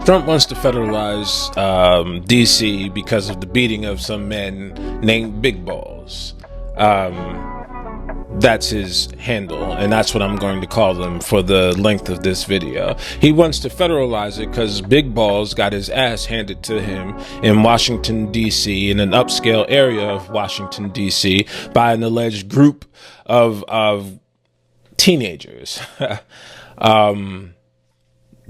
Trump wants to federalize D.C. because of the beating of some men named Big Balls. That's his handle, and that's what I'm going to call them for the length of this video. He wants to federalize it because Big Balls got his ass handed to him in Washington, D.C., in an upscale area of Washington, D.C., by an alleged group of teenagers.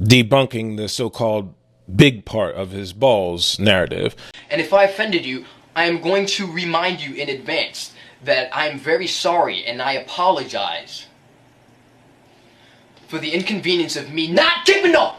Debunking the so-called big part of his balls narrative. And if I offended you, I am going to remind you in advance that I am very sorry and I apologize for the inconvenience of me not giving a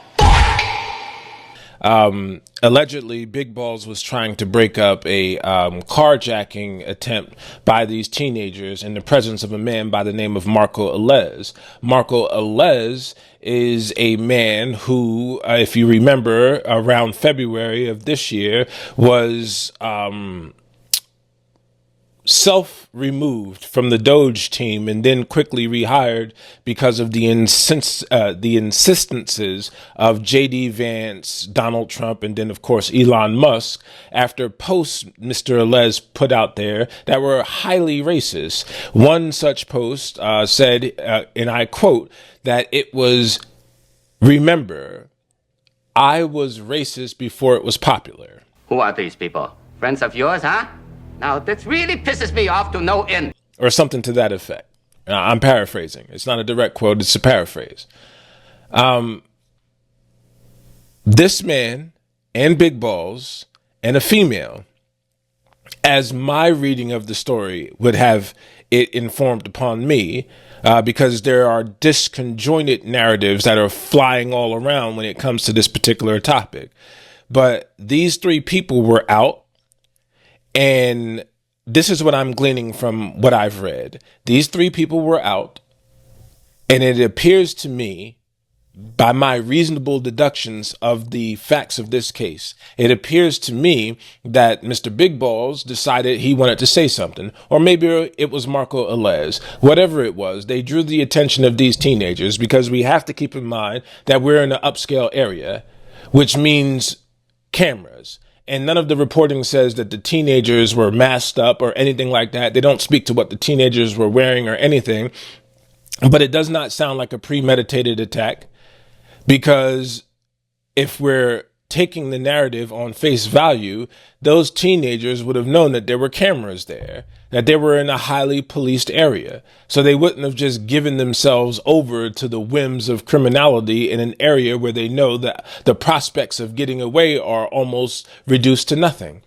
Allegedly, Big Balls was trying to break up a carjacking attempt by these teenagers in the presence of a man by the name of Marko Elez. Marko Elez is a man who, if you remember, around February of this year, was self-removed from the Doge team and then quickly rehired because of the insistences of J.D. Vance, Donald Trump, and then, of course, Elon Musk after posts Mr. Elez put out there that were highly racist. One such post said, and I quote, that it was, "Remember, I was racist before it was popular." Who are these people? Friends of yours, huh? Now, this really pisses me off to no end. Or something to that effect. I'm paraphrasing. It's not a direct quote. It's a paraphrase. This man and Big Balls and a female, as my reading of the story would have it informed upon me, because there are disconjointed narratives that are flying all around when it comes to this particular topic. But these three people were out. And this is what I'm gleaning from what I've read. These three people were out, and it appears to me, by my reasonable deductions of the facts of this case, it appears to me that Mr. Big Balls decided he wanted to say something, or maybe it was Marko Elez. Whatever it was, they drew the attention of these teenagers because we have to keep in mind that we're in an upscale area, which means cameras. And none of the reporting says that the teenagers were masked up or anything like that. They don't speak to what the teenagers were wearing or anything. But it does not sound like a premeditated attack, because if we're taking the narrative on face value, those teenagers would have known that there were cameras there, that they were in a highly policed area. So they wouldn't have just given themselves over to the whims of criminality in an area where they know that the prospects of getting away are almost reduced to nothing.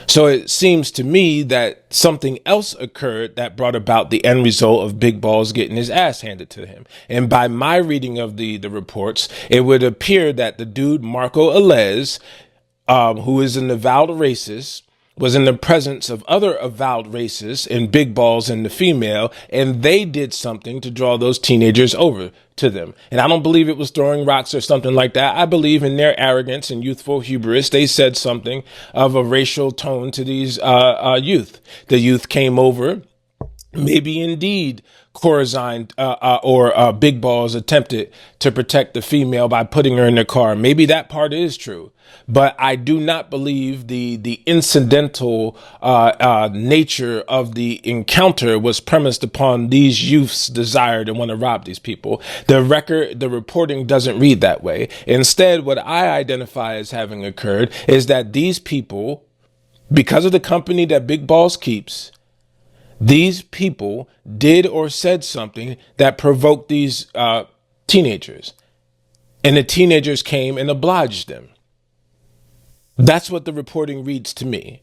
So it seems to me that something else occurred that brought about the end result of Big Balls getting his ass handed to him. And by my reading of the reports, it would appear that the dude, Marko Elez, who is an avowed racist, was in the presence of other avowed racists and Big Balls and the female, and they did something to draw those teenagers over to them. And I don't believe it was throwing rocks or something like that. I believe in their arrogance and youthful hubris, they said something of a racial tone to these youth. The youth came over. Maybe indeed Corazine or Big Balls attempted to protect the female by putting her in the car. Maybe that part is true. But I do not believe the incidental nature of the encounter was premised upon these youths' desire to want to rob these people. The reporting doesn't read that way. Instead, what I identify as having occurred is that these people, because of the company that Big Balls keeps, these people did or said something that provoked these teenagers. And the teenagers came and obliged them. That's what the reporting reads to me.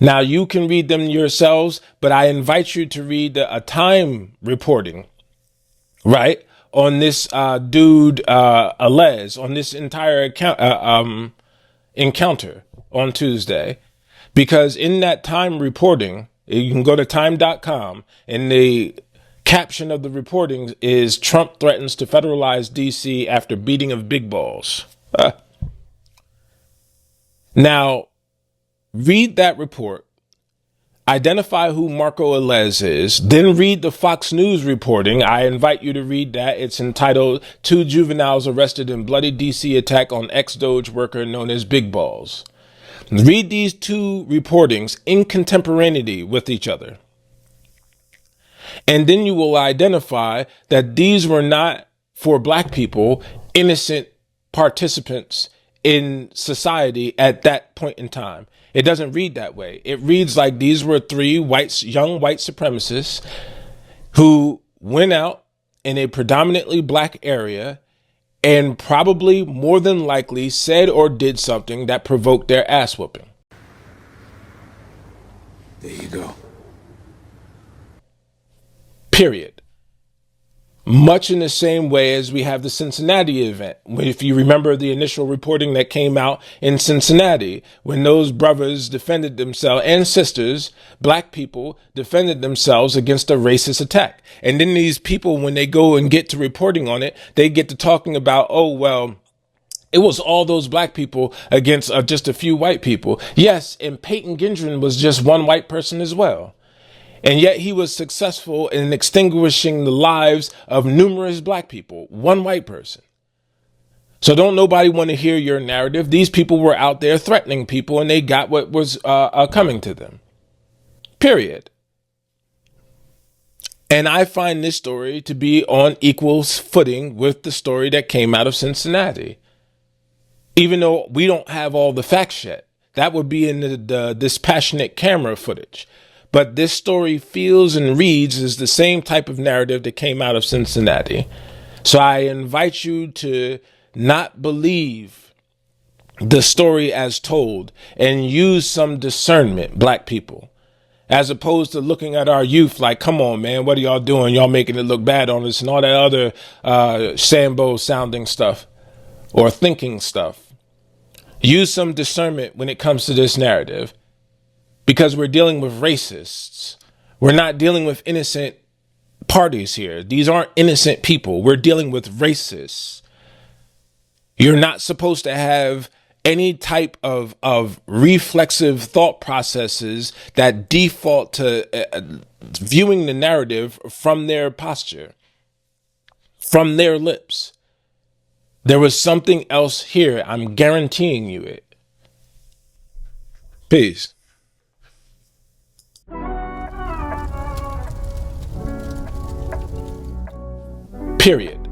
Now, you can read them yourselves, but I invite you to read a Time reporting, right, on this dude, Elez, on this entire encounter on Tuesday. Because in that Time reporting, you can go to time.com, and the caption of the reporting is "Trump threatens to federalize D.C. after beating of Big Balls." Now, read that report. identify who Marko Elez is, then read the Fox News reporting. I invite you to read that. It's entitled Two Juveniles Arrested in Bloody DC Attack on Ex-Doge Worker Known as Big Balls. Read these two reportings in contemporaneity with each other. And then you will identify that these were not, for black people, innocent participants in society at that point in time. It doesn't read that way. It reads like these were three young white supremacists who went out in a predominantly black area and probably more than likely said or did something that provoked their ass whooping. There you go. Period. Much in the same way as we have the Cincinnati event. If you remember the initial reporting that came out in Cincinnati, when those brothers defended themselves, and sisters, black people, defended themselves against a racist attack. And then these people, when they go and get to reporting on it, they get to talking about, oh, well, it was all those black people against just a few white people. Yes, and Peyton Gendron was just one white person as well. And yet he was successful in extinguishing the lives of numerous black people, one white person. So don't nobody want to hear your narrative. These people were out there threatening people and they got what was coming to them. Period. And I find this story to be on equal footing with the story that came out of Cincinnati. Even though we don't have all the facts yet. That would be in the dispassionate camera footage. But this story feels and reads as the same type of narrative that came out of Cincinnati. So I invite you to not believe the story as told and use some discernment, black people, as opposed to looking at our youth like, come on, man, what are y'all doing? Y'all making it look bad on us and all that other Sambo sounding stuff or thinking stuff. Use some discernment when it comes to this narrative. Because we're dealing with racists. We're not dealing with innocent parties here. These aren't innocent people. We're dealing with racists. You're not supposed to have any type of reflexive thought processes that default to viewing the narrative from their posture, from their lips. There was something else here. I'm guaranteeing you it. Peace. Period.